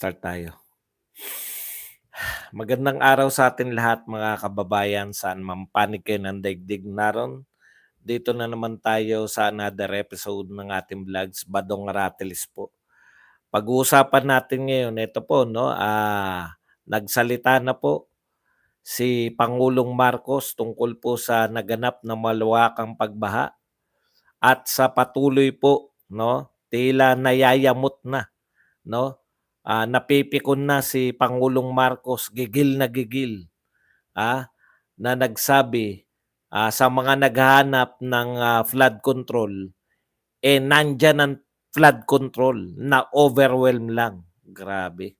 Start tayo. Magandang araw sa atin lahat mga kababayan, saan man panig kayo ng daigdig naron. Dito na naman tayo sa another episode ng ating vlogs, Badong Ratilis po. Pag-uusapan natin ngayon, ito po, no, nagsalita na po si Pangulong Marcos tungkol po sa naganap na malawakang pagbaha at sa patuloy po, no, tila nayayamot na, no, napipikon na si Pangulong Marcos, gigil na gigil, na nagsabi sa mga naghahanap ng flood control, nandyan ang flood control na overwhelm lang. Grabe.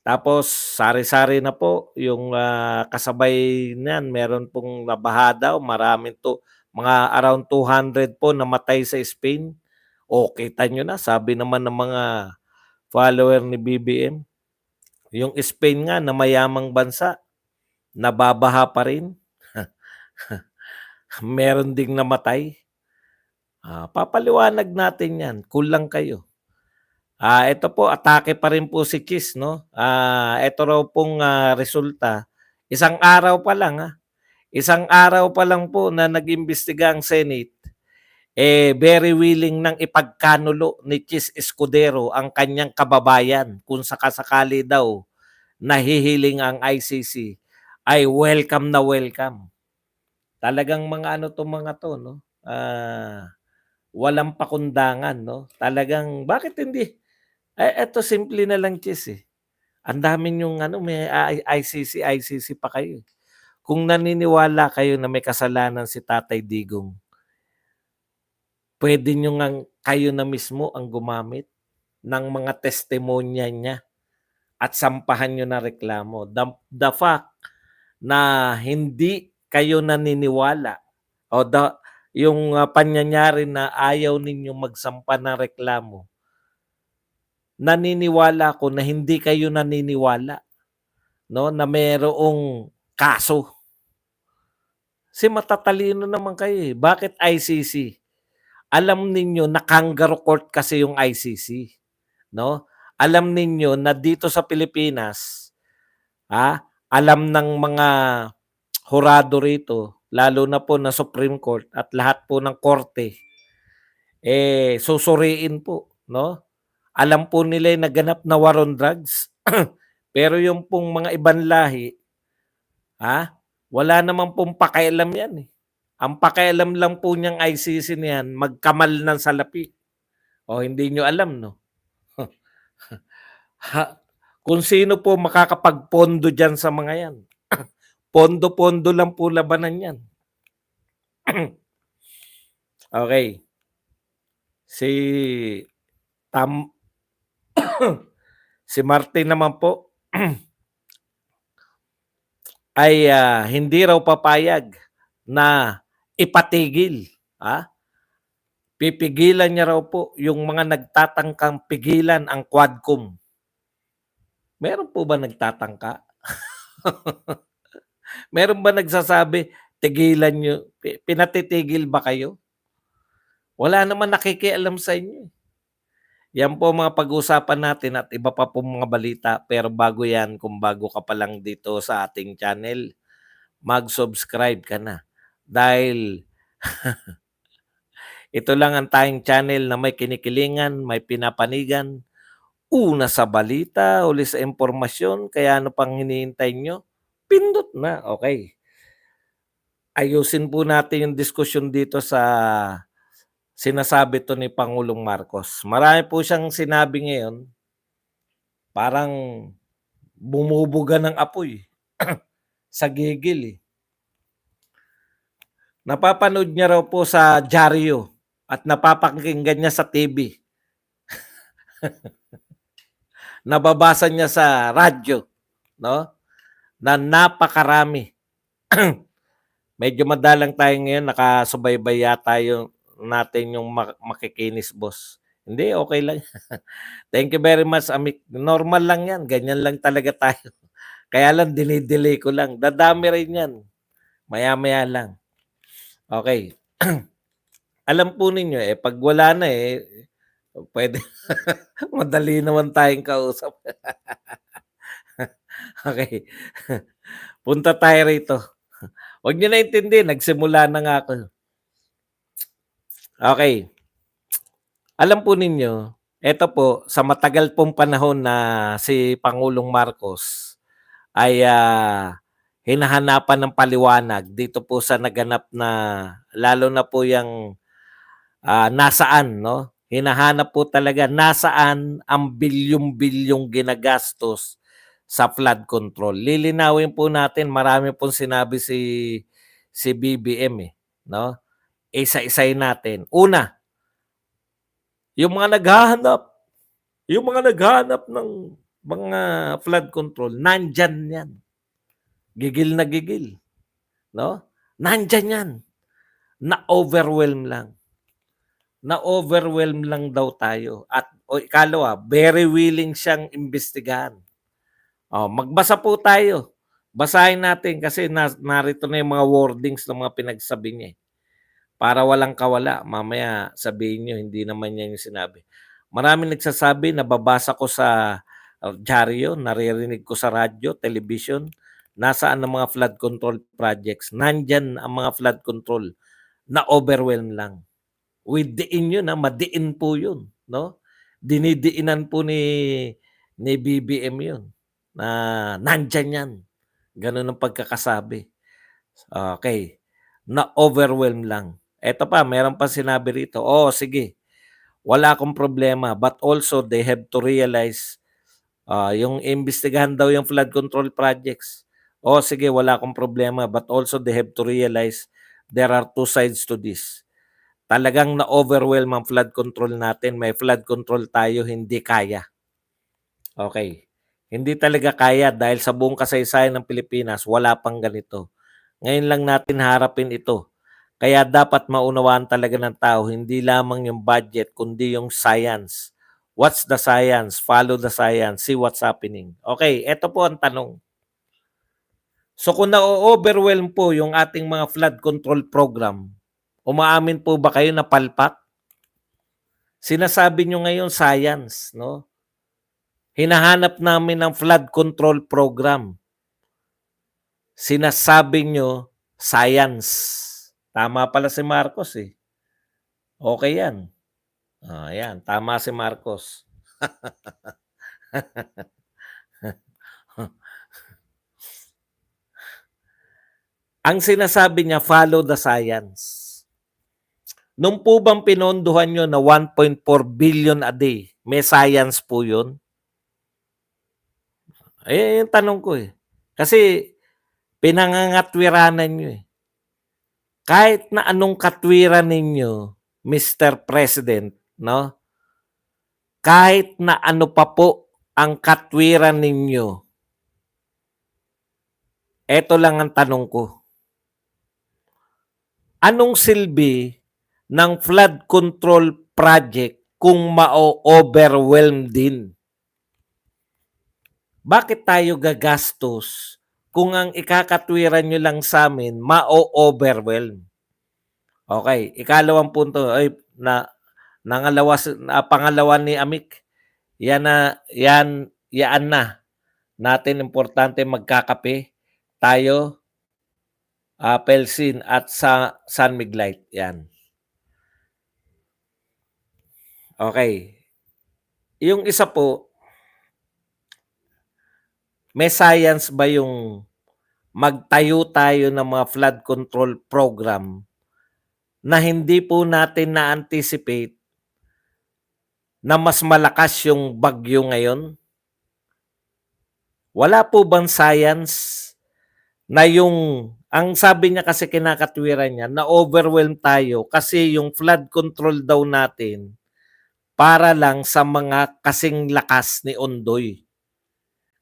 Tapos sari-sari na po yung kasabay niyan, meron pong nabaha daw, maraming to, mga around 200 po namatay sa Spain. O kita nyo na, sabi naman ng mga follower ni BBM, yung Spain nga na mayamang bansa, nababaha pa rin. Meron ding namatay. Papaliwanag natin yan, kulang kayo. Ito po, atake pa rin po si Chis, no? Ito raw pong resulta. Isang araw pa lang, Isang araw pa lang po na nag-imbestiga ang Senate, very willing nang ipagkanulo ni Chis Escudero ang kanyang kababayan kung sakasakali daw nahihiling ang ICC ay welcome na welcome. Talagang mga ano 'tong mga 'to, no? Walang pakundangan, no? Talagang bakit hindi eto simple na lang Chis, ang dami niyong ano, may ICC pa kayo, eh. Kung naniniwala kayo na may kasalanan si Tatay Digong, puwede niyo ngang kayo na mismo ang gumamit ng mga testimonya niya at sampahan niyo na reklamo. The fact na hindi kayo naniniwala o yung panyanyari na ayaw ninyong magsampa ng reklamo, naniniwala ako na hindi kayo naniniwala, no, na mayroong kaso. Kasi matatalino naman kayo, eh. Bakit ICC? Alam ninyo na kangaroo court kasi yung ICC, no? Alam ninyo na dito sa Pilipinas, alam ng mga hurado rito, lalo na po na Supreme Court at lahat po ng korte, susuriin po, no? Alam po nila yung naganap na war on drugs. Pero yung pong mga ibang lahi, wala naman pong pakialam yan, eh. Ang pakialam lang po niyang ICC niyan, magkamal ng salapi. O hindi nyo alam, no? Kung sino po makakapagpondo dyan sa mga yan. Pondo-pondo lang po labanan yan. Okay. Si si Martin naman po ay hindi raw papayag na ipatigil. Pipigilan niya raw po yung mga nagtatangkang pigilan ang Quadcom. Meron po ba nagtatangka? Meron ba nagsasabi, tigilan nyo, pinatitigil ba kayo? Wala naman nakikialam sa inyo. Yan po mga pag-usapan natin at iba pa po mga balita. Pero bago yan, kung bago ka pa lang dito sa ating channel, mag-subscribe ka na. Dahil ito lang ang tayong channel na may kinikilingan, may pinapanigan. Una sa balita, uli sa impormasyon, kaya ano pang hinihintay nyo? Pindot na, okay. Ayusin po natin yung diskusyon dito sa sinasabi to ni Pangulong Marcos. Marami po siyang sinabi ngayon, parang bumubuga ng apoy sa gigil, eh. Napapanood niya raw po sa dyaryo at napapakinggan niya sa TV. Nababasa niya sa radyo, no? Na napakarami. Medyo madalang tayo ngayon, nakasubaybay yata yung natin yung makikinis boss. Hindi, okay lang. Thank you very much, Amik. Normal lang yan. Ganyan lang talaga tayo. Kaya lang, dinidelay ko lang. Dadami rin yan. Maya-maya lang. Okay. Alam po ninyo, pag wala na, Puwede madali naman tayong kausap. Okey, punta tayo rito. Huwag niyo na intindihin, nagsimula na nga ako. Okey, alam po ninyo, eto po sa matagal pong panahon na si Pangulong Marcos ay, hinahanapan ng paliwanag dito po sa naganap na lalo na po yang, nasaan 'no, hinahanap po talaga nasaan ang bilyong-bilyong ginagastos sa flood control. Lilinawin po natin, marami pong sinabi si BBM, eh, 'no? Isa-isahin natin. Una, yung mga naghahanap yung mga naghahanap ng mga flood control, nandiyan 'yan, gigil na gigil, 'no? Nandiyan 'yan, na-overwhelm lang. Na-overwhelm lang daw tayo at ikalawa, very willing siyang imbestigahan. Magbasa po tayo. Basahin natin kasi narito na yung mga wordings ng mga pinagsabi niya, eh. Para walang kawala, mamaya sabihin niyo hindi naman niya yung sinabi. Maraming nagsasabi, nababasa ko sa dyaryo, naririnig ko sa radyo, television, nasaan ang mga flood control projects? Nandiyan ang mga flood control, na-overwhelm lang. With diin yun, madiin po yun, 'no? Dinidiinan po ni BBM yun, na nandiyan yan, gano'n ang pagkakasabi. Okey, na-overwhelm lang. Eto pa, meron pang sinabi rito, sige, wala akong problema but also they have to realize, yung imbestigahan daw yung flood control projects. Sige, wala akong problema but also they have to realize there are two sides to this. Talagang na-overwhelm ang flood control natin, may flood control tayo, hindi kaya. Okay, hindi talaga kaya dahil sa buong kasaysayan ng Pilipinas wala pang ganito. Ngayon lang natin harapin ito. Kaya dapat maunawaan talaga ng tao hindi lamang yung budget kundi yung science. What's the science? Follow the science, see what's happening. Okay, eto po ang tanong. So kung na-overwhelm po yung ating mga flood control program, umaamin po ba kayo na palpak? Sinasabi nyo ngayon science, 'no? Hinahanap namin ang flood control program. Sinasabi nyo science. Tama pala si Marcos, eh. Okay 'yan. Ayan, tama si Marcos. Ang sinasabi niya, follow the science. Nung po bang pinondohan nyo na 1.4 billion a day, may science po yun? Yung tanong ko, eh. Kasi pinangangatwiranan nyo, eh. Kahit na anong katwiran ninyo, Mr. President, no? Kahit na ano pa po ang katwiran ninyo, eto lang ang tanong ko. Anong silbi ng flood control project kung ma-overwhelm din? Bakit tayo gagastos kung ang ikakatwiran nyo lang sa amin ma-overwhelm? Okay, ikalawang punto ay pangalawa ni Amik. Yan na natin, importante magkakape tayo, Pelsin at sa San Miglite, yan. Okay. Yung isa po, may science ba yung magtayo tayo ng mga flood control program na hindi po natin na-anticipate na mas malakas yung bagyo ngayon? Wala po bang science na ang sabi niya kasi kinakatwiran niya, na-overwhelm tayo kasi yung flood control daw natin para lang sa mga kasing lakas ni Ondoy.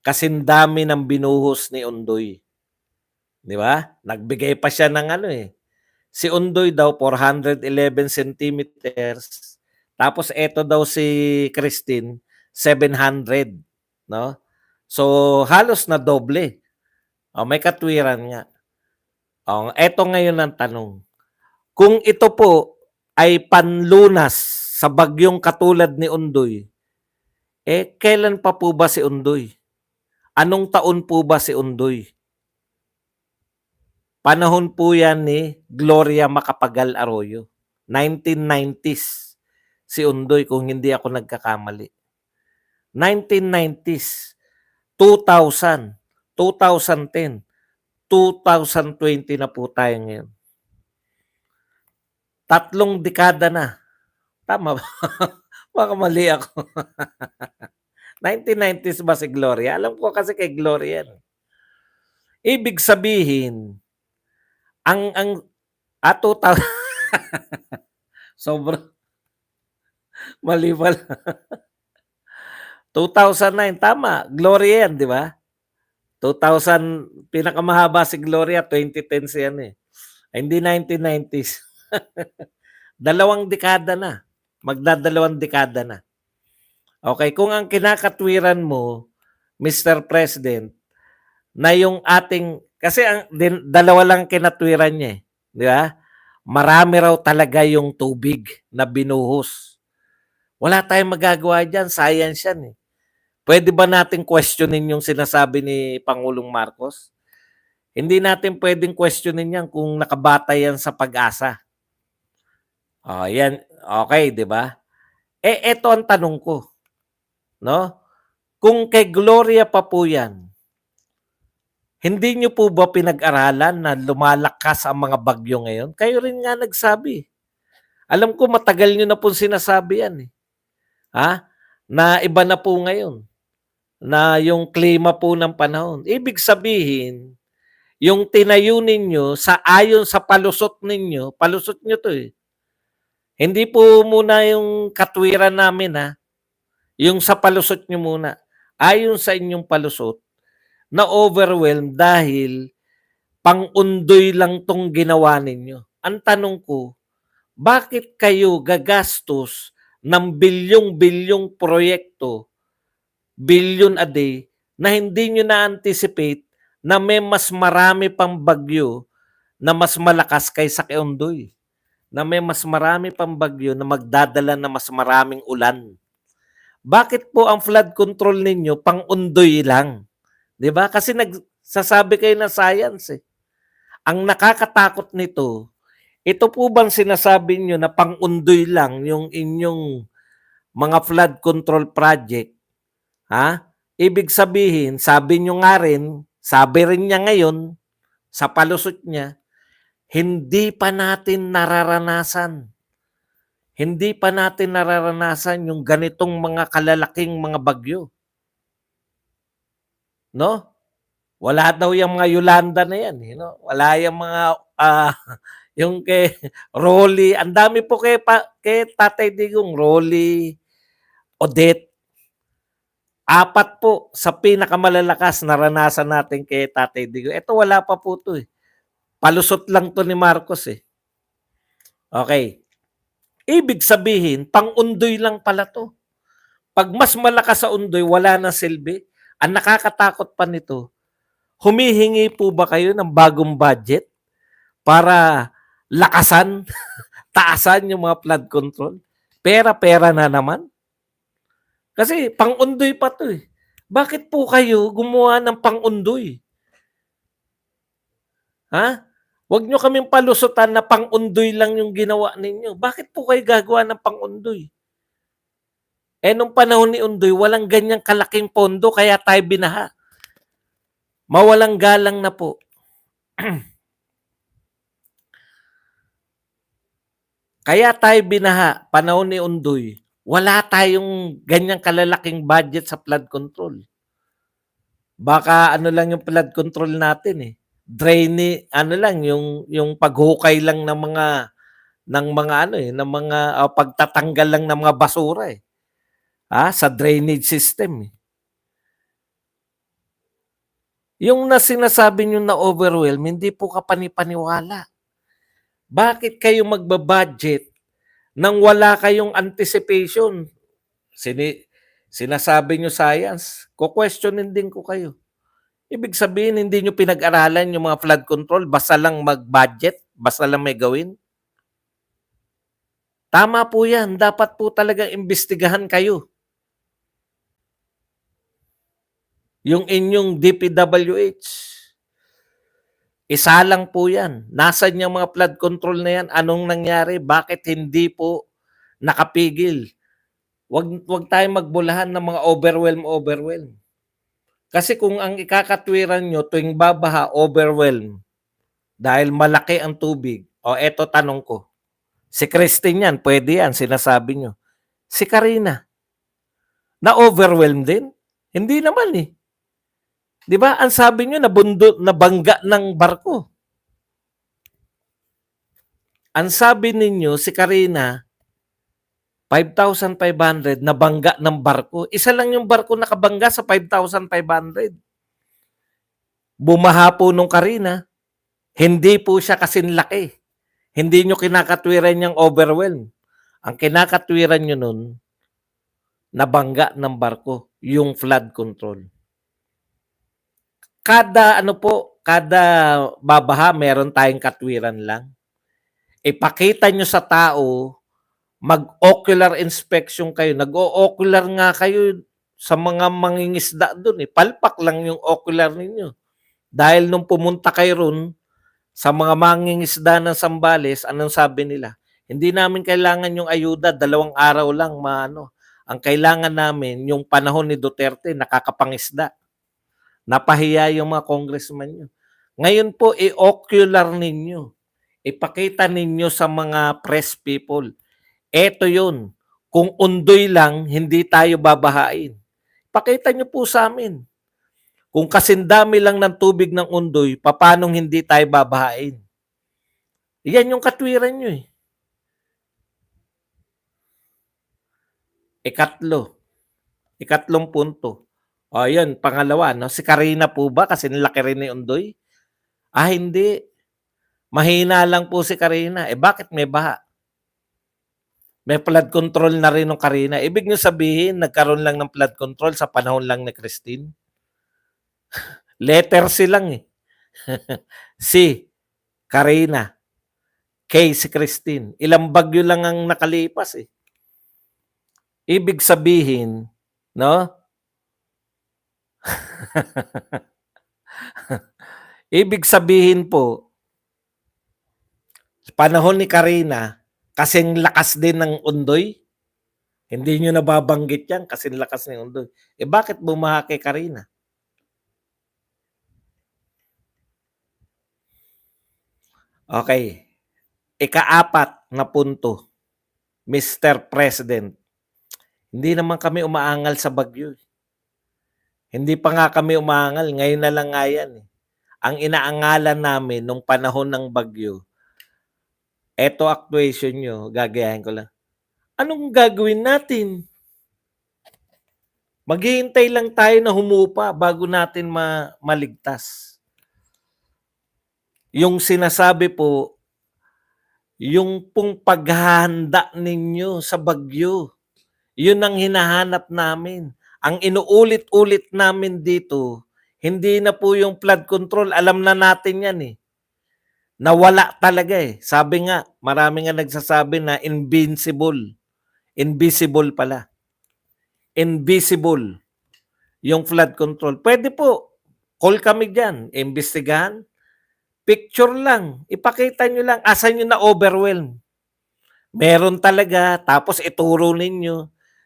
Kasing dami ng binuhos ni Ondoy. Di ba? Nagbigay pa siya ng si Ondoy daw 411 centimeters. Tapos eto daw si Christine 700, no? So halos na doble. May katwiran nga. Eto ngayon ang tanong. Kung ito po ay panlunas sa bagyong katulad ni Undoy, kailan pa po ba si Undoy? Anong taon po ba si Undoy? Panahon po yan ni Gloria Macapagal Arroyo. 1990s si Undoy kung hindi ako nagkakamali. 1990s, 2000, 2010, 2020 na po tayo ngayon. 3 dekada na. Tama ba? Baka mali ako. 1990s ba si Gloria? Alam ko kasi kay Gloria yan. Ibig sabihin, ang 2000 sobrang mali pala. 2009, tama. Gloria yan, di ba? 2000, pinakamahaba si Gloria, 2010 yan eh. Hindi 1990s. 2 dekada na. Magdadalawang dekada na. Okay, kung ang kinakatwiran mo, Mr. President, na yung ating, kasi dalawa lang kinatwiran niya eh. Di ba? Marami raw talaga yung tubig na binuhos. Wala tayong magagawa dyan. Science yan eh. Pwede ba natin questionin yung sinasabi ni Pangulong Marcos? Hindi natin pwedeng questionin yan kung nakabata yan sa Pag-asa. Oh, yan. Okay, di ba? Eto ang tanong ko. No? Kung kay Gloria pa po yan, hindi nyo po ba pinag-aralan na lumalakas ang mga bagyo ngayon? Kayo rin nga nagsabi. Alam ko matagal nyo na po sinasabi yan. Ha? Na iba na po ngayon. Na yung klima po ng panahon. Ibig sabihin, yung tinayo ninyo sa ayon sa palusot ninyo, palusot nyo to eh. Hindi po muna yung katwiran namin ha. Yung sa palusot nyo muna. Ayon sa inyong palusot, na overwhelmed dahil pang-undoy lang tong ginawa ninyo. Ang tanong ko, bakit kayo gagastos ng bilyong-bilyong proyekto, billion a day, na hindi nyo na-anticipate na may mas marami pang bagyo na mas malakas kaysa kay Undoy? Na may mas marami pang bagyo na magdadala na mas maraming ulan. Bakit po ang flood control ninyo pang-Undoy lang? 'Di ba? Kasi nagsasabi kayo na science eh. Ang nakakatakot nito, ito po bang sinasabi niyo na pang-Undoy lang yung inyong mga flood control project? Ha? Ibig sabihin, sabi niyo nga rin, sabi rin niya ngayon sa palusot niya, hindi pa natin nararanasan. Hindi pa natin nararanasan yung ganitong mga kalalaking mga bagyo. No? Wala daw yung mga Yolanda na yan. Wala yung mga, yung kay Rolly. Ang dami po kay Tatay Digong. Rolly, Odette. 4 po sa pinakamalalakas naranasan natin kay Tatay Digong. Ito wala pa po to eh. Palusot lang to ni Marcos eh. Okay. Ibig sabihin, pang-Undoy lang pala to. Pag mas malakas sa Undoy, wala na silbi. Ang nakakatakot pa nito, humihingi po ba kayo ng bagong budget para lakasan, taasan yung mga flood control? Pera-pera na naman. Kasi pang-Undoy pa to eh. Bakit po kayo gumawa ng pang-Undoy? Ha? Huwag nyo kaming palusutan na pang-Undoy lang yung ginawa ninyo. Bakit po kayo gagawa ng pang-Undoy? Nung panahon ni Undoy, walang ganyang kalaking pondo kaya tayo binaha. Mawalang galang na po. Kaya tayo binaha, panahon ni Undoy, wala tayong ganyang kalalaking budget sa flood control. Baka ano lang yung flood control natin eh. Drainage, ano lang yung paghukay lang ng mga pagtatanggal lang ng mga basura eh. Sa drainage system eh. Yung sinasabi nyo na overwhelm, hindi po kapanipaniwala. Bakit kayo magbabudget nang wala kayong anticipation? Sinasabi nyo science, ko-questionin din ko kayo. Ibig sabihin, hindi nyo pinag-aralan yung mga flood control, basta lang mag-budget, basta lang may gawin. Tama po yan. Dapat po talagang imbestigahan kayo. Yung inyong DPWH. Isa lang po yan. Nasaan yung mga flood control na yan? Anong nangyari? Bakit hindi po nakapigil? Wag tayong magbulahan ng mga overwhelm. Kasi kung ang ikakatwiran nyo tuwing babaha, overwhelm, dahil malaki ang tubig, o eto tanong ko, si Christine yan, pwede yan, sinasabi nyo. Si Karina, na-overwhelm din? Hindi naman eh. Di ba? Ang sabi nyo, nabangga ng barko. Ang sabi ninyo, si Karina, 5,500 nabangga ng barko. Isa lang yung barko nakabangga sa 5,500. Bumaha po nung Karina. Hindi po siya kasing laki. Hindi nyo kinakatwiran yung overwhelm. Ang kinakatwiran nyo nun, nabangga ng barko, yung flood control. Kada babaha, meron tayong katwiran lang. Ipakita nyo sa tao, mag-ocular inspection kayo. Nag-o-ocular nga kayo sa mga mangingisda doon eh. Palpak lang yung ocular ninyo. Dahil nung pumunta kayo ron, sa mga mangingisda ng Zambales, anong sabi nila? Hindi namin kailangan yung ayuda, 2 araw lang maano. Ang kailangan namin, yung panahon ni Duterte, nakakapangisda. Napahiya yung mga congressman nyo. Ngayon po, i-ocular ninyo. Ipakita ninyo sa mga press people. Eto yun. Kung undoy lang, hindi tayo babahain. Pakita nyo po sa amin. Kung kasindami lang ng tubig ng undoy, papanong hindi tayo babahain? Yan yung katwiran nyo eh. Ikatlong punto. O yun, pangalawa, no? Si Karina po ba? Kasi nilaki rin ni undoy? Hindi. Mahina lang po si Karina. Bakit may baha? May flood control na rin ng Karina. Ibig nyo sabihin, nagkaroon lang ng flood control sa panahon lang ni Christine? Letter C lang eh. Si Karina. K si Christine. Ilang bagyo lang ang nakalipas eh. Ibig sabihin, no? Ibig sabihin po, panahon ni Karina, kasing lakas din ng undoy. Hindi nyo nababanggit yan, kasing lakas ng undoy. Bakit bumaha kay Karina? Okay. Ika-4 na punto, Mr. President. Hindi naman kami umaangal sa bagyo. Hindi pa nga kami umaangal, ngayon na lang nga yan. Ang inaangalan namin nung panahon ng bagyo, eto actuation nyo, gagayahin ko lang. Anong gagawin natin? Maghihintay lang tayo na humupa bago natin maligtas. Yung sinasabi po, yung pong paghahanda ninyo sa bagyo, yun ang hinahanap namin. Ang inuulit-ulit namin dito, hindi na po yung flood control, alam na natin yan eh. Nawala talaga eh. Sabi nga, marami nga nagsasabi na invincible. Invisible pala. Invisible yung flood control. Pwede po, call kami dyan, imbestigahan. Picture lang, ipakita nyo lang, asan nyo na overwhelm. Meron talaga, tapos ituro ninyo.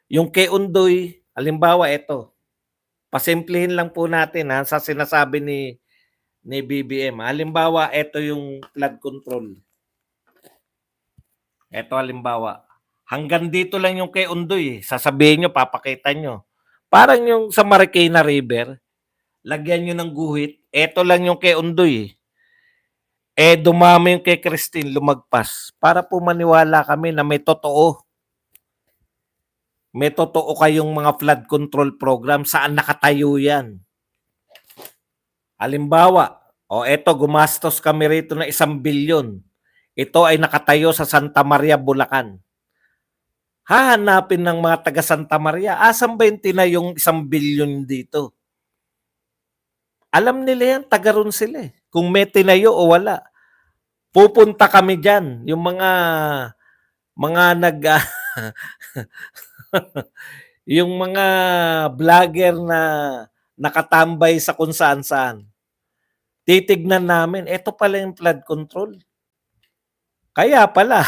Yung kay Undoy, halimbawa ito, pasimplihin lang po natin ha, sa sinasabi ni BBM. Halimbawa, ito yung flood control. Ito halimbawa. Hanggang dito lang yung kay Undoy. Sasabihin nyo, papakita nyo. Parang yung sa Marikina River, lagyan nyo ng guhit. Ito lang yung kay Undoy. Dumami yung kay Christine, lumagpas. Para po maniwala kami na may totoo. May totoo kayong mga flood control program. Saan nakatayo yan? Halimbawa, eto gumastos kami rito na 1 bilyon. Ito ay nakatayo sa Santa Maria, Bulacan. Hahanapin ng mga taga Santa Maria, asan ba yung tinayong 1 bilyon dito? Alam nila yan, taga ron sila eh. Kung may tinayo o wala. Pupunta kami dyan, yung mga mga yung mga vlogger na nakatambay sa kung saan-saan, titignan namin, eto pala yung flood control. Kaya pala,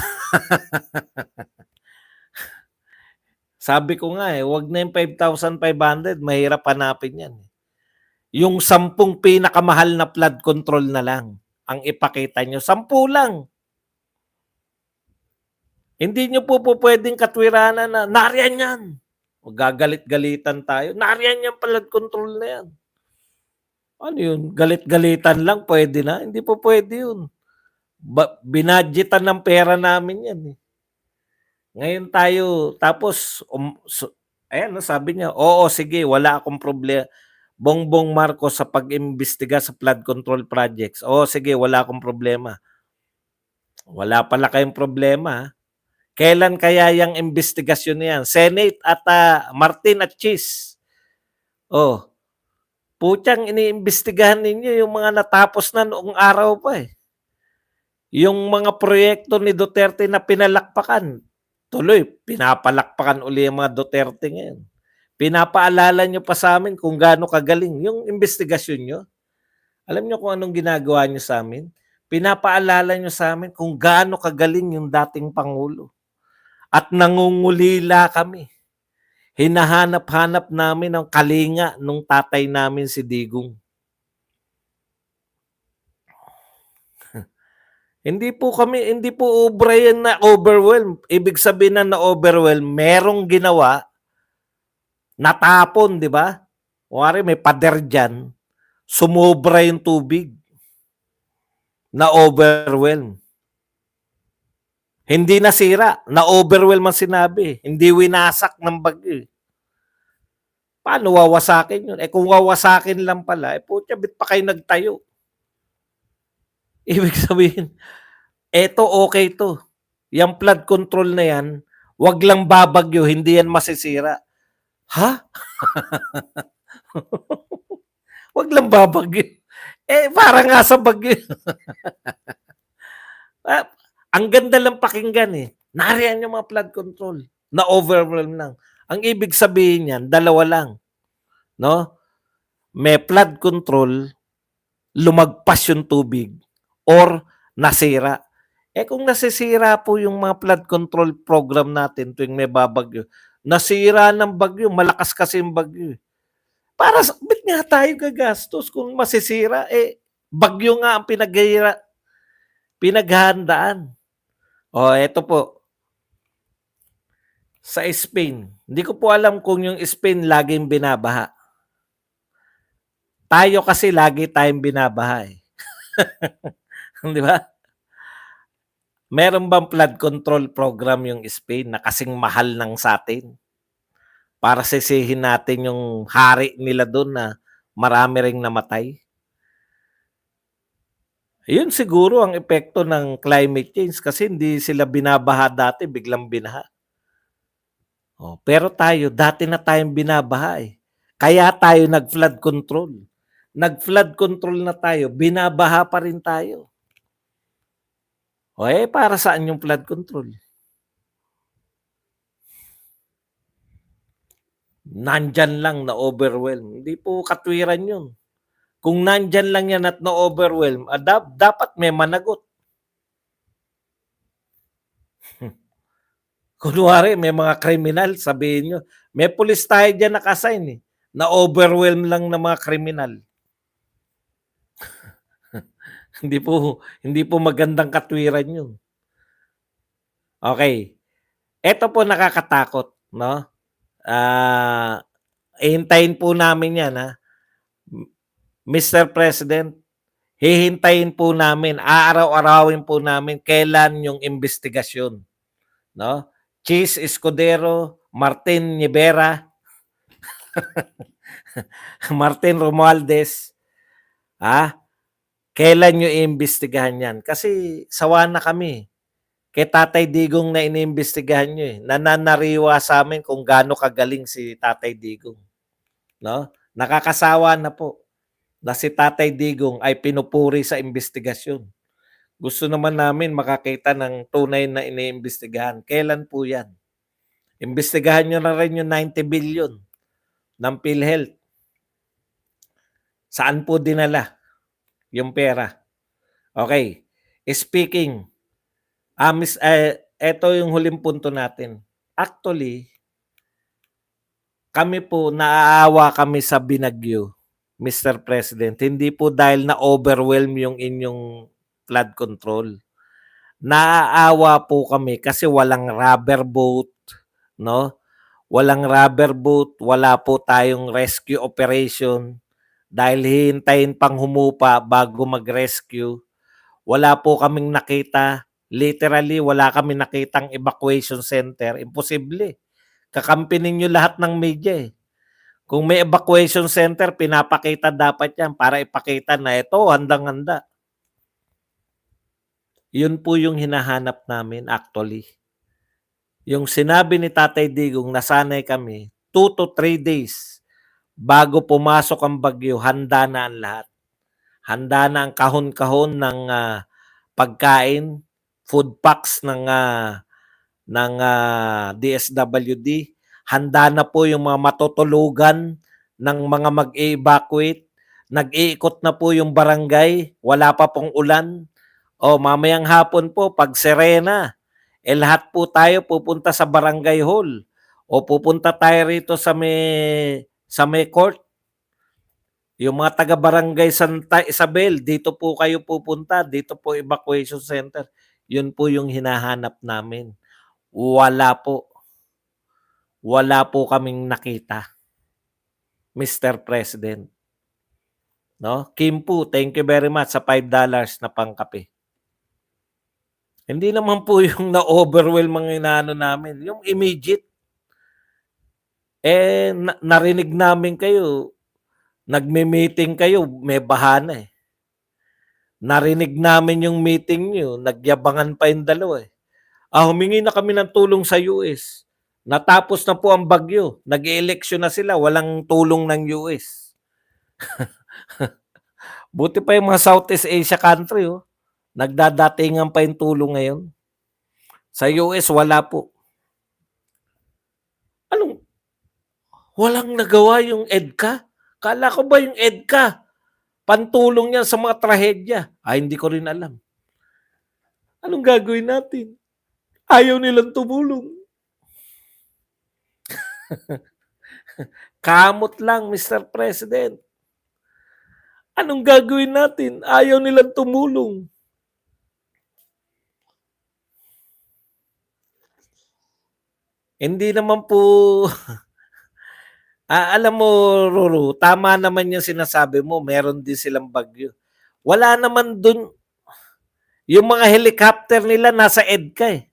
sabi ko nga, wag na yung 5,500, mahirap hanapin yan. Yung 10 pinakamahal na flood control na lang ang ipakita nyo, 10 lang. Hindi nyo po puwedeng katwiranan na, "Nariyan yan." Gagalit-galitan tayo, "Nariyan yang flood control na yan." Ano yun, galit-galitan lang puwede na? Hindi po puwede yun. Binadgetan ng pera namin yan, eh. Ngayon tayo tapos, ayan 'no, sabi niya, "Oo, sige, wala akong Bongbong Marcos sa pag-imbestiga sa flood control projects. Oo, sige, wala akong problema." Wala pala kayong problema, kailan kaya yang imbestigasyon na yan? Senate at, Martin at Cheese. Oh, putyang iniimbestigahan ninyo yung mga natapos na noong araw pa, eh. Yung mga proyekto ni Duterte na pinalakpakan, tuloy pinapalakpakan uli ang mga Duterte ngayon. Pinapaalala niyo pa sa'min kung gaano kagaling yung imbestigasyon niyo. Alam niyo kung anong ginagawa niyo sa'min? Pinapaalala niyo sa'min kung gaano kagaling yung dating pangulo at nangungulila kami. Hinahanap-hanap namin ang kalinga nung tatay namin si Digong. Hindi po obra yan na overwhelm. Ibig sabihin na na-overwhelm, merong ginawa, natapon, di ba? Kunwari may pader diyan, sumobra yung tubig, na-overwhelm. Hindi nasira, na-overwhelm ang sinabi. Hindi winasak ng bagyo. Paano wawasakin yun? Kung wawasakin lang pala, putya, bit pa kayo nagtayo? Ibig sabihin, eto okay to. Yung flood control na yan, wag lang babagyo, hindi yan masisira. Ha? Wag lang babagyo. Para nga sa bagyo. Ang ganda lang pakinggan eh. Nariyan yung mga flood control. Na-overwhelm lang. Ang ibig sabihin niyan, dalawa lang. No? May flood control, lumagpas yung tubig, or nasira. Kung nasisira po yung mga flood control program natin tuwing may babagyo, nasira ng bagyo, malakas kasi yung bagyo. Para sa, ba't nga tayo gagastos kung masisira? Bagyo nga ang pinaghahandaan. Eto po. Sa Spain, hindi ko po alam kung yung Spain laging binabaha. Tayo kasi lagi tayong binabaha eh. Di ba? Meron bang flood control program yung Spain na kasing mahal ng sa atin? Para sisihin natin yung hari nila doon na marami ring namatay? Yun siguro ang epekto ng climate change kasi hindi sila binabaha dati, biglang binaha. Pero tayo, dati na tayong binabaha eh. Kaya tayo nag-flood control. Nag-flood control na tayo, binabaha pa rin tayo. Para saan yung flood control? Nandyan lang na overwhelm. Hindi po katwiran yun. Kung nandyan lang yan at na-overwhelm, dapat may managot. Kunwari, may mga kriminal, sabihin nyo, may pulis tayo dyan nakasign eh, na-overwhelm lang ng mga kriminal. Hindi po magandang katwiran yun. Okay. Ito po nakakatakot, no? Hihintayin po namin yan, ha? Mr. President, hihintayin po namin, aaraw-arawin po namin kailan yung investigasyon. No? Cheese Escudero, Martin Nievera, Martin Romualdez, kailan nyo iimbestigahan yan? Kasi sawa na kami. Kay Tatay Digong na iniimbestigahan nyo eh. Nananariwa sa amin kung gaano kagaling si Tatay Digong. No? Nakakasawa na po na si Tatay Digong ay pinupuri sa investigasyon. Gusto naman namin makakita ng tunay na iniimbestigahan. Kailan po 'yan? Imbestigahan niyo na rin yung 90 billion ng PhilHealth. Saan po dinala yung pera? Okay. Speaking, eto yung huling punto natin. Actually, kami po, naaawa kami sa binagyo, Mr. President. Hindi po dahil na-overwhelm yung inyong flood control. Naaawa po kami kasi walang rubber boat, no? Walang rubber boat, wala po tayong rescue operation dahil hihintayin pang humupa bago mag-rescue. Wala po kaming nakita, literally wala kaming nakitang evacuation center. Imposible. Kakampi ninyo lahat ng media eh. Kung may evacuation center, pinapakita dapat yan para ipakita na ito, handang-handa. Yun po yung hinahanap namin actually. Yung sinabi ni Tatay Digong, nasanay kami, 2 to 3 days bago pumasok ang bagyo, handa na ang lahat. Handa na ang kahon-kahon ng pagkain, food packs ng DSWD. Handa na po yung mga matutulugan ng mga mag-evacuate. Nag-iikot na po yung barangay, wala pa pong ulan. O mamayang hapon po, pag serena, lahat po tayo pupunta sa barangay hall o pupunta tayo rito sa may court. Yung mga taga-barangay Santa Isabel, dito po kayo pupunta, dito po evacuation center. Yun po yung hinahanap namin. Wala po. Wala po kaming nakita, Mr. President. No? Kim po, thank you very much sa $5 na pangkape. Hindi naman po yung na-overwhelm ang inaano namin. Yung immediate. Narinig namin kayo, nagme-meeting kayo, may bahana eh. Narinig namin yung meeting nyo, nagyabangan pa yung dalawa eh. Humingi na kami ng tulong sa US. Natapos na po ang bagyo. Nag-eleksyon na sila, walang tulong ng US. Buti pa yung mga Southeast Asia country, oh. Nagdadatingan pa yung tulong ngayon. Sa US, wala po. Walang nagawa yung EDCA? Kala ko ba yung EDCA? Pantulong yan sa mga trahedya. Hindi ko rin alam. Anong gagawin natin? Ayaw nilang tumulong. Kamot lang, Mr. President. Anong gagawin natin? Ayaw nilang tumulong. Hindi naman po... alam mo, Ruru, tama naman yung sinasabi mo, meron din silang bagyo. Wala naman dun, yung mga helicopter nila nasa EDCA eh.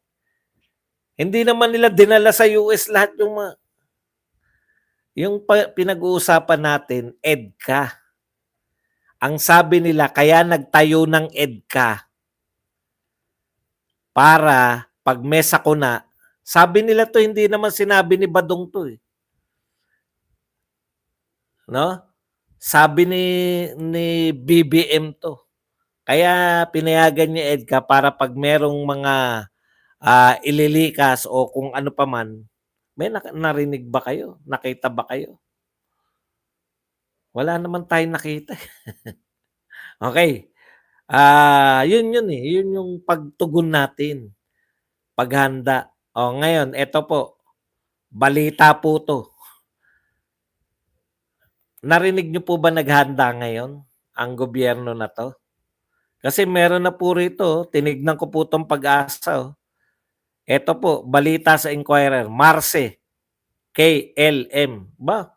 Hindi naman nila dinala sa US lahat yung pinag-uusapan natin, EDCA. Ang sabi nila, kaya nagtayo ng EDCA para pag may sakuna, sabi nila to, hindi naman sinabi ni Badong to eh. No? Sabi ni BBM to. Kaya pinayagan niya EDCA para pag merong mga ililikas o kung ano pa man, may narinig ba kayo? Nakita ba kayo? Wala naman tayong nakita. Okay. Yun eh. Yun yung pagtugon natin. Paghanda. Ngayon, eto po. Balita po to. Narinig niyo po ba naghanda ngayon ang gobyerno na to? Kasi meron na po rito, tinignan ko po itong Pag-asa. Ito po, balita sa Inquirer, Marce, KLM. Ba?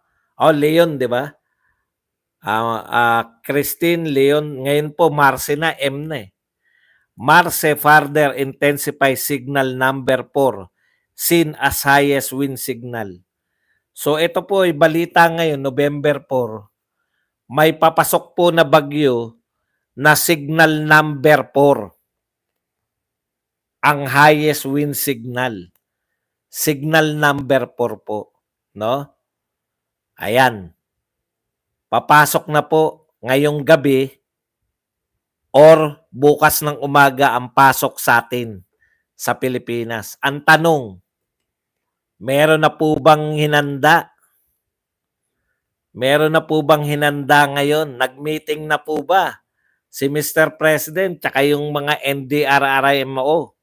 Leon, di ba? Christine Leon, ngayon po Marce na, M na eh. Marce further intensify signal number 4, seen as highest wind signal. So ito po ay balita ngayon, November 4, may papasok po na bagyo na signal number 4. Ang highest wind signal. Signal number 4 po. No? Ayan. Papasok na po ngayong gabi or bukas ng umaga ang pasok sa atin sa Pilipinas. Ang tanong, meron na po bang hinanda? Meron na po bang hinanda ngayon? Nag-meeting na po ba si Mr. President tsaka yung mga NDRRMO?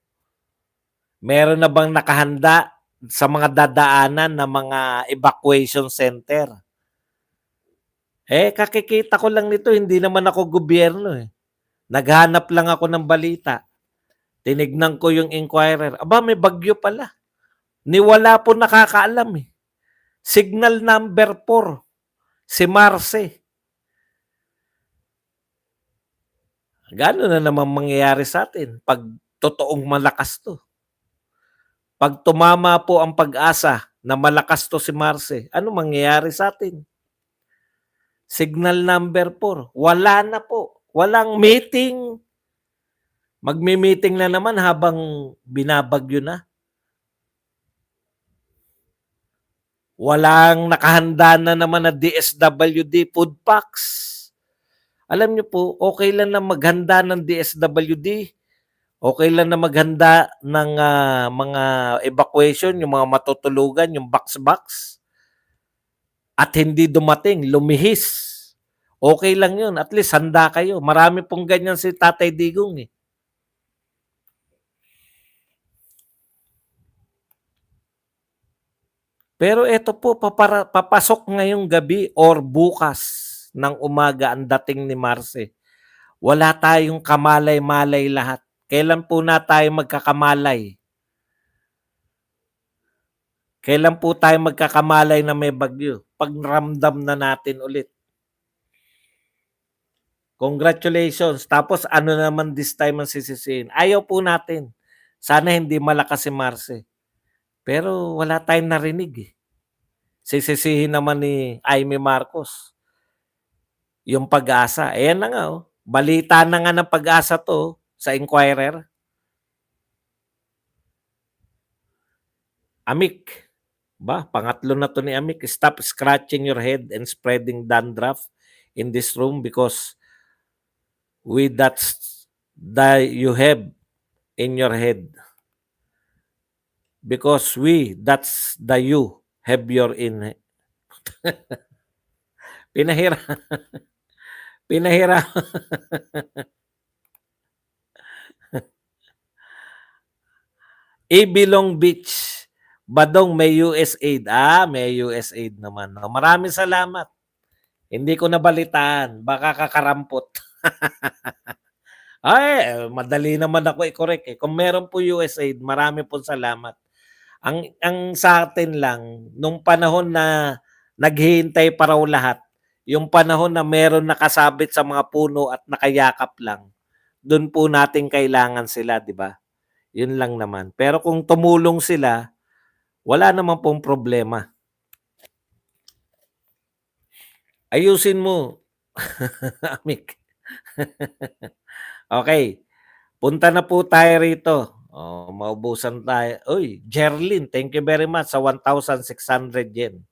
Meron na bang nakahanda sa mga dadaanan na mga evacuation center? Kakikita ko lang nito, hindi naman ako gobyerno eh. Naghanap lang ako ng balita. Tinignan ko yung Inquirer. Aba, may bagyo pala. Wala po nakakaalam eh. Signal number 4, si Marce. Gano'n na naman mangyayari sa atin pag totoong malakas to. Pag tumama po ang pag-asa na malakas to si Marce, ano mangyayari sa atin? Signal number 4, wala na po. Walang meeting. Magmi-meeting na naman habang binabagyo na. Walang nakahanda na naman na DSWD food packs. Alam niyo po, okay lang na maghanda ng DSWD. Okay lang na maghanda ng mga evacuation, yung mga matutulugan, yung box-box. At hindi dumating, lumihis. Okay lang yun. At least handa kayo. Marami pong ganyan si Tatay Digong eh. Pero ito po, papasok ngayong gabi or bukas ng umaga ang dating ni Marce. Wala tayong kamalay-malay lahat. Kailan po na tayo magkakamalay? Kailan po tayo magkakamalay na may bagyo? Pag ramdam na natin ulit. Congratulations. Tapos ano naman this time ang sisisihin? Ayaw po natin. Sana hindi malakas si Marce. Pero wala tayong narinig eh. Sisisihin naman ni Amy Marcos yung Pag-asa. Ayan na nga oh. Balita na nga ng Pag-asa to sa Inquirer. Amik. Ba, pangatlo na to ni Amik. Stop scratching your head and spreading dandruff in this room because that's you have in your head. Because that's the you have your in. Pinahira. Pinahira. Ibilong Beach. Badong may USAID. May USAID naman. Maraming salamat. Hindi ko nabalitaan. Baka kakarampot. Madali naman ako i-correct eh. Kung meron po USAID, marami po salamat. Ang sa atin lang, nung panahon na naghihintay pa raw lahat, yung panahon na meron nakasabit sa mga puno at nakayakap lang, doon po natin kailangan sila, di ba? Yun lang naman. Pero kung tumulong sila, wala naman pong problema. Ayusin mo. Amik. Okay. Punta na po tayo rito. Maubusan tayo. Uy, Jerlyn, thank you very much sa 1,600 yen.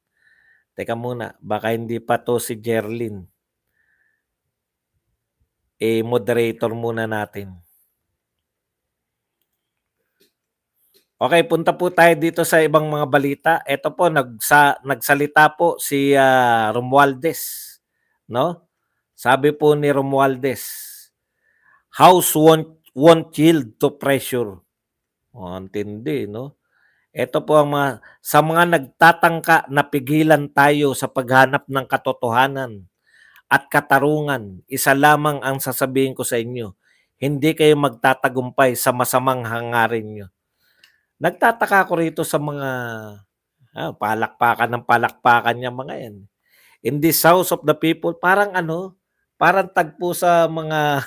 Teka muna, baka hindi pa to si Jerlyn. Moderator muna natin. Okay, punta po tayo dito sa ibang mga balita. Ito po, nagsalita po si Romualdez. No? Sabi po ni Romualdez, House won't yield to pressure. Antindi, no? Ito po ang sa mga nagtatangka na pigilan tayo sa paghanap ng katotohanan at katarungan, isa lamang ang sasabihin ko sa inyo, hindi kayo magtatagumpay sa masamang hangarin nyo. Nagtataka ko rito sa mga palakpakan ng palakpakan niya mga yan. In this house of the people, parang parang tagpo sa mga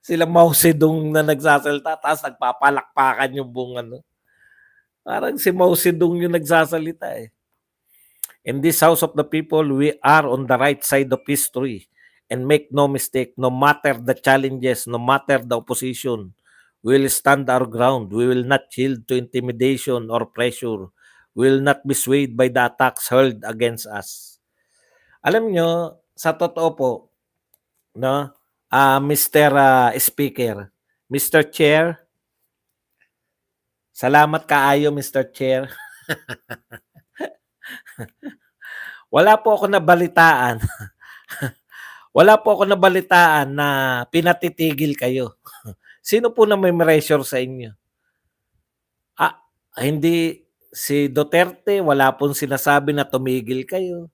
sila Mao Zedong na nagsasalita tapos nagpapalakpakan yung buong Parang si Mao Zedong yung nagsasalita eh. In this house of the people, we are on the right side of history. And make no mistake, no matter the challenges, no matter the opposition, we will stand our ground. We will not yield to intimidation or pressure. We will not be swayed by the attacks hurled against us. Alam nyo, sa totoo po, no? Mr. Speaker, Mr. Chair, salamat kaayo Mr. Chair. Wala po ako nabalitaan. Wala po ako nabalitaan na pinatitigil kayo. Sino po na may pressure sa inyo? Hindi si Duterte, wala pong sinasabi na tumigil kayo.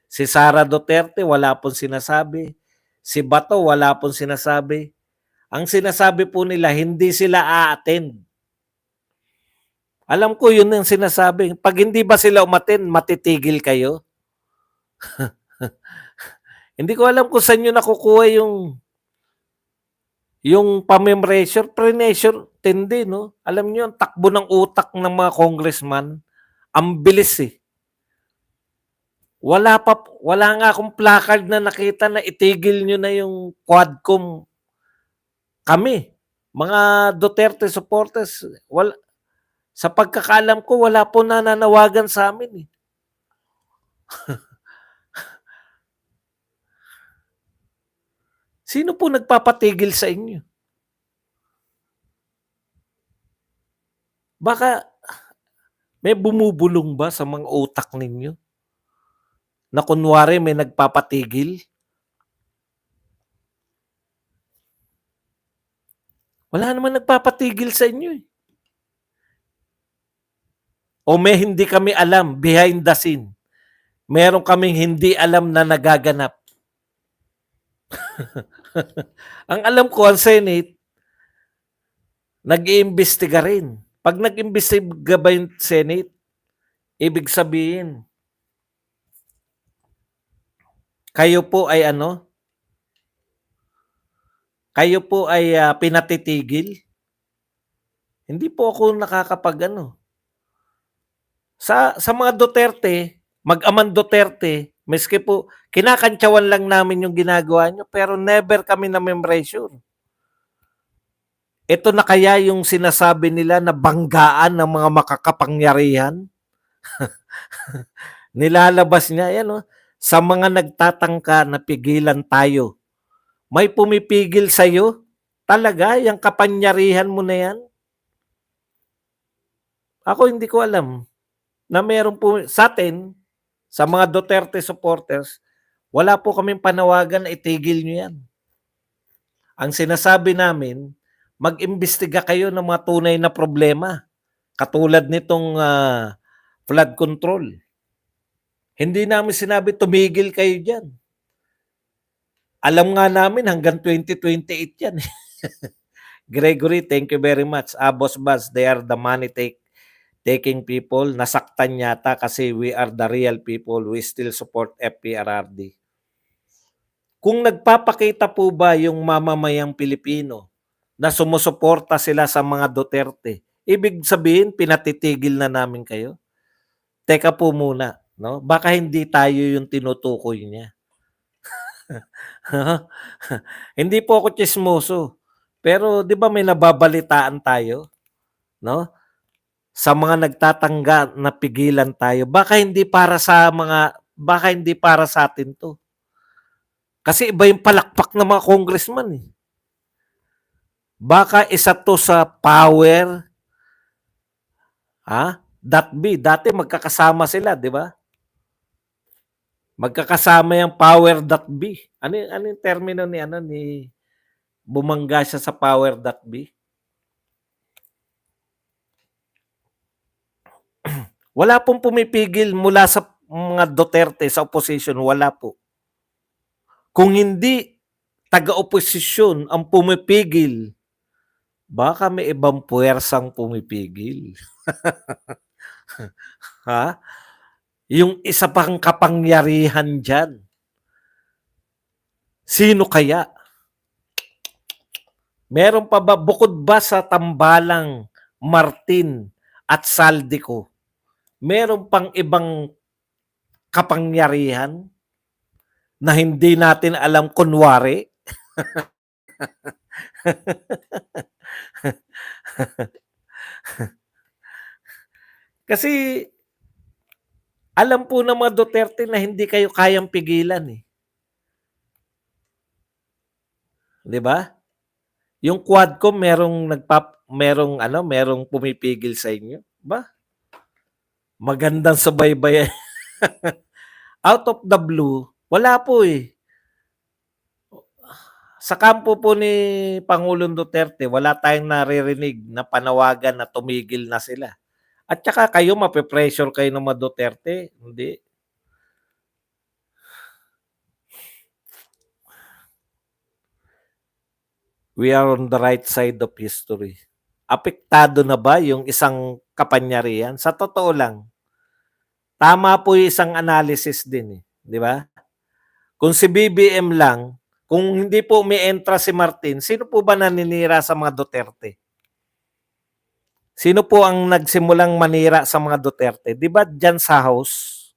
Si Sara Duterte, wala pong sinasabi. Si Bato, wala pong sinasabi. Ang sinasabi po nila, hindi sila a-attend. Alam ko yun ang sinasabi. Pag hindi ba sila umattend, matitigil kayo? Hindi ko alam kung saan nyo nakukuha yung pamempressure, pre-pressure, tindi, no? Alam nyo, ang takbo ng utak ng mga congressman, ang bilis eh. Wala nga akong placard na nakita na itigil nyo na yung Quadcom kami. Mga Duterte supporters, sa pagkakaalam ko, wala po nananawagan sa amin eh. Sino po nagpapatigil sa inyo? Baka may bumubulong ba sa mga utak ninyo? Na kunwari may nagpapatigil? Wala naman nagpapatigil sa inyo eh. O may hindi kami alam behind the scene. Meron kaming hindi alam na nagaganap. Ang alam ko, ang Senate, nag-iimbestiga rin. Pag nag-imbestiga ba yung Senate, ibig sabihin, kayo po ay Kayo po ay pinatitigil? Hindi po ako Sa mga Duterte, mag-amang Duterte, miski po, kinakantsawan lang namin yung ginagawa nyo, pero never kami na membressure. Ito na kaya yung sinasabi nila na banggaan ng mga makakapangyarihan? Nilalabas niya, yan sa mga nagtatangka na pigilan tayo. May pumipigil sa'yo? Talaga, yung kapangyarihan mo na yan? Ako hindi ko alam na meron po sa atin, sa mga Duterte supporters, wala po kaming panawagan na itigil nyo yan. Ang sinasabi namin, mag-imbestiga kayo ng mga tunay na problema. Katulad nitong flood control. Hindi namin sinabi tumigil kayo dyan. Alam nga namin hanggang 2028 yan. Gregory, thank you very much. Boss Buzz, they are the money taking people. Nasaktan yata kasi we are the real people. We still support FPRRD. Kung nagpapakita po ba yung mamamayang Pilipino na sumusuporta sila sa mga Duterte, ibig sabihin pinatitigil na namin kayo? Teka po muna, no? Baka hindi tayo yung tinutukoy niya. Hindi po ako chismoso. Pero 'di ba may nababalitaan tayo, no? Sa mga nagtatangga na pigilan tayo. Baka hindi para sa atin 'to. Kasi iba yung palakpak ng mga congressman eh. Baka isa to sa power dati magkakasama sila, 'di ba? Magkakasama yung power.b. Ano yung termino ni bumangga siya sa power.b? Wala pong pumipigil mula sa mga Duterte sa opposition, wala po. Kung hindi taga-oposisyon ang pumipigil, baka may ibang puwersang pumipigil. Ha? Yung isa pang kapangyarihan dyan. Sino kaya? Meron pa ba, bukod ba sa tambalang Martin at Saldico, meron pang ibang kapangyarihan na hindi natin alam kunwari? Kasi alam po ng mga Duterte na hindi kayo kayang pigilan eh. 'di ba? Yung Quadcom merong pumipigil sa inyo, ba? Magandang subaybayan. Out of the blue, wala po, eh. Sa kampo po ni Pangulong Duterte, wala tayong naririnig na panawagan na tumigil na sila. At saka kayo mape-pressure kayo ng mga Duterte, hindi. We are on the right side of history. Apektado na ba yung isang kapangyarihan? Sa totoo lang, tama po yung isang analysis din, eh, 'di ba? Kung si BBM lang, kung hindi po umientra si Martin, sino po ba naninira sa mga Duterte? Sino po ang nagsimulang manira sa mga Duterte? 'Di ba diyan sa House?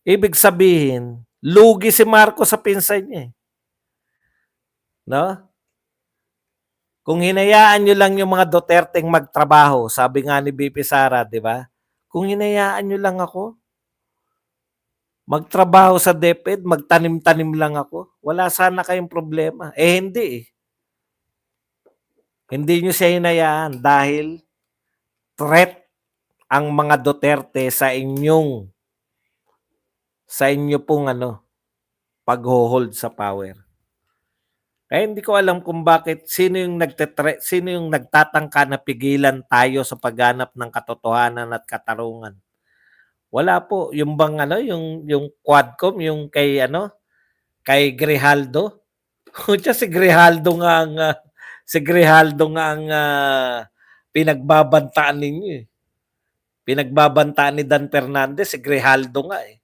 Ibig sabihin, lugi si Marcos sa pinsan niya, eh, 'no? Kung hinayaan niyo lang yung mga Duterteng magtrabaho, sabi nga ni BP Sara, 'di ba? Kung hinayaan niyo lang ako, magtrabaho sa DepEd, magtanim-tanim lang ako, wala sana kayong problema. Eh hindi, eh. Hindi niyo siya hinayaan dahil threat ang mga Duterte sa inyo pong pagho-hold sa power. Kaya hindi ko alam kung bakit sino yung nagtatangka na pigilan tayo sa pagganap ng katotohanan at katarungan. Wala po, yung bang yung Quadcom, yung kay Grijaldo. Kutya si Grijaldo nga ang pinagbabantaan ninyo, eh. Pinagbabantaan ni Dan Fernandez, si Grijaldo nga, eh.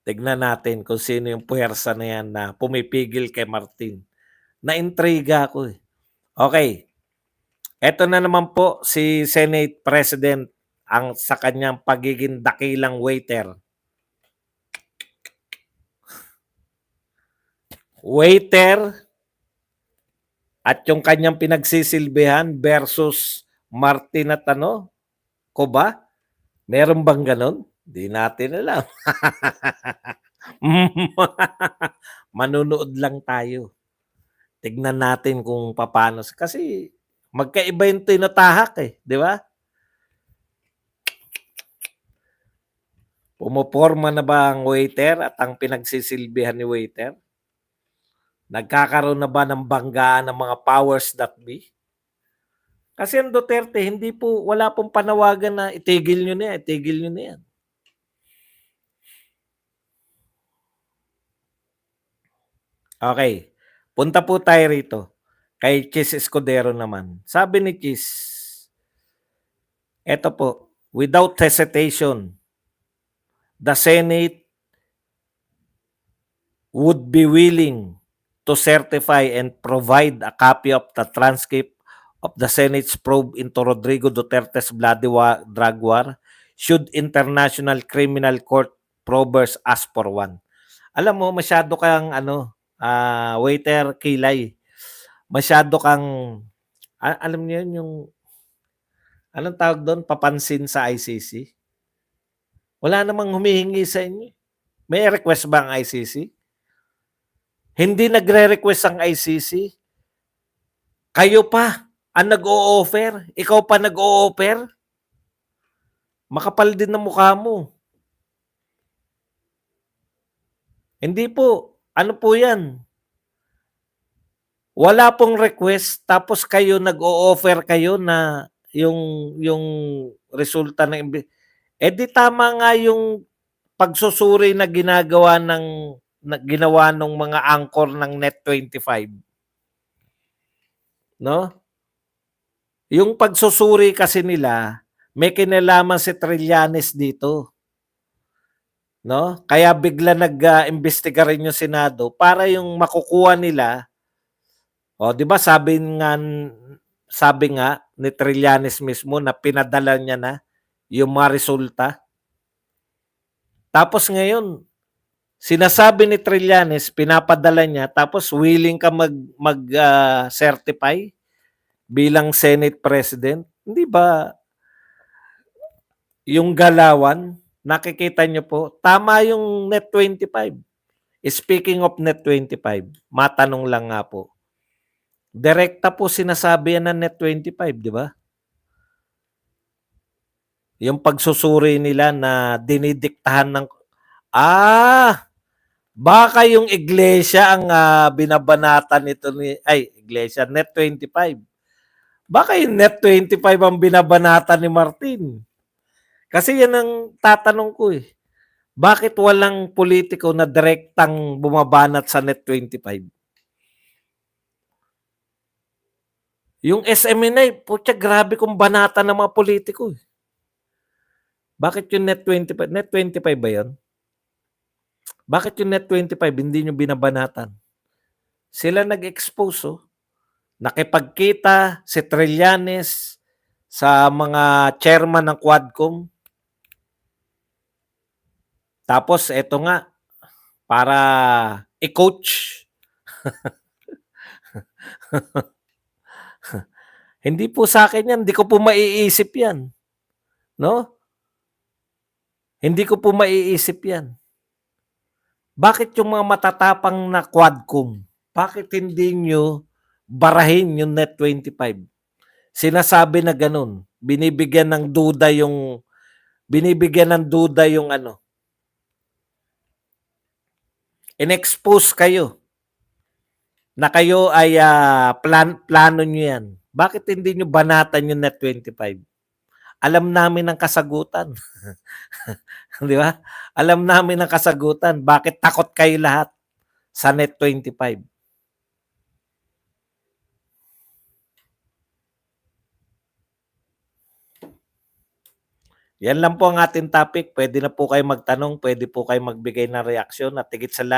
Tignan natin kung sino yung puwersa na yan na pumipigil kay Martin. Naintriga ako, eh. Okay. Eto na naman po si Senate President sa kanyang pagiging dakilang waiter. Waiter at yung kanyang pinagsisilbihan versus Martin at ko ba? Meron bang ganon? Di natin alam. Manunood lang tayo. Tignan natin kung paano. Kasi magkaiba yung tinatahak, eh. Di ba? Pumoporma na ba ang waiter at ang pinagsisilbihan ni waiter? Nagkakaroon na ba ng banggaan ng mga powers that be? Kasi ang Duterte, wala pong panawagan na itigil nyo na yan, itigil nyo na yan. Okay. Punta po tayo rito. Kay Chis Escudero naman. Sabi ni Chis, eto po, without hesitation, the Senate would be willing to certify and provide a copy of the transcript of the Senate's probe into Rodrigo Duterte's bloody drug war should International Criminal Court probers ask for one. Alam mo, masyado kang waiter kilay. Masyado kang, alam niyo yun, yung, anong tawag doon, papansin sa ICC? Wala namang humihingi sa inyo. May request ba ang ICC? Hindi nagre-request ang ICC. Kayo pa ang nag-o-offer. Ikaw pa nag-o-offer. Makapal din ang mukha mo. Hindi po. Ano po yan? Wala pong request tapos kayo nag-o-offer kayo na yung resulta ng di tama nga yung pagsusuri na ginawa ng mga anchor ng Net25. No? Yung pagsusuri kasi nila, may kinalaman si Trillanes dito. No? Kaya bigla nag-imbestiga rin yung Senado para yung makukuha nila. O, 'di ba sabi nga ni Trillanes mismo na pinadala niya na yung mga resulta. Tapos ngayon, sinasabi ni Trillanes, pinapadala niya, tapos willing ka certify bilang Senate President. Hindi ba yung galawan, nakikita niyo po, tama yung Net25. Speaking of Net25, matanong lang nga po, direkta po sinasabi yan ng Net25, di ba? Yung pagsusuri nila na dinidiktahan ng baka yung iglesia ang binabanatan nito iglesia Net25. Baka yung Net25 ang binabanatan ni Martin. Kasi yan ang tatanong ko eh. Bakit walang politiko na direktang bumabanat sa Net25? Yung SMNI, putya, grabe kung banata ng mga politiko eh. Bakit yung Net25? Net25 ba yun? Bakit yung Net25 hindi nyo binabanatan? Sila nag-expose oh. Nakipagkita si Trillanes sa mga chairman ng Quadcom. Tapos eto nga, para i-coach. Hindi po sa akin yan, hindi ko po maiisip yan. No? Hindi ko po maiisip yan. Bakit yung mga matatapang na Quadcom, bakit hindi nyo barahin yung Net25? Sinasabi na ganun. Binibigyan ng duda yung ano. In-expose kayo na kayo ay plano nyo yan. Bakit hindi nyo banatan yung Net25? Alam namin ang kasagutan. Di ba? Alam namin ang kasagutan. Bakit takot kayo lahat sa Net25? Yan lang po ang ating topic. Pwede na po kayo magtanong, pwede po kayo magbigay ng reaksyon at tigit sa lahat.